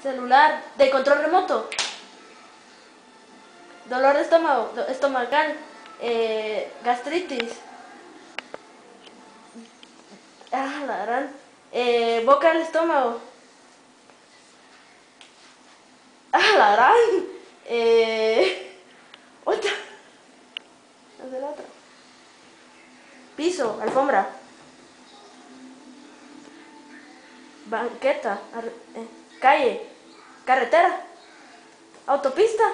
Celular. De control remoto. Dolor de estómago. Estomacal. Gastritis. La gran. Boca del estómago. La gran. Otra. No sé la otra. Piso, alfombra. Banqueta. Calle. Carretera. Autopista.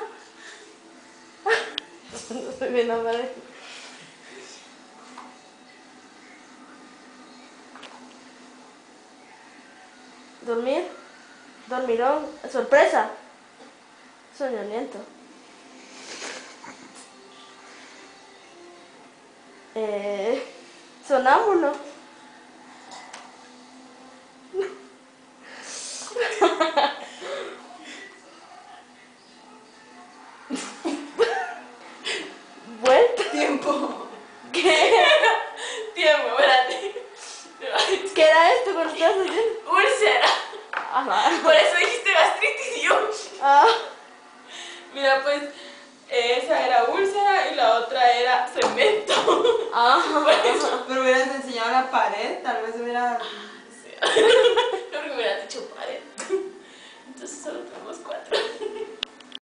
No estoy viendo mal. Dormir. Dormirón. Sorpresa. Soñoliento. Sonámbulo. Vuelta. Tiempo. ¿Qué? Tiempo, espérate. ¿Qué era esto cuando estabas haciendo? Úlcera. Por eso dijiste gastritis y yo. Mira, pues esa era úlcera y la otra era cemento. Por eso. Pero hubieras enseñado la pared, tal vez hubiera... Creo que hubieras dicho pared. Entonces solo tenemos 4.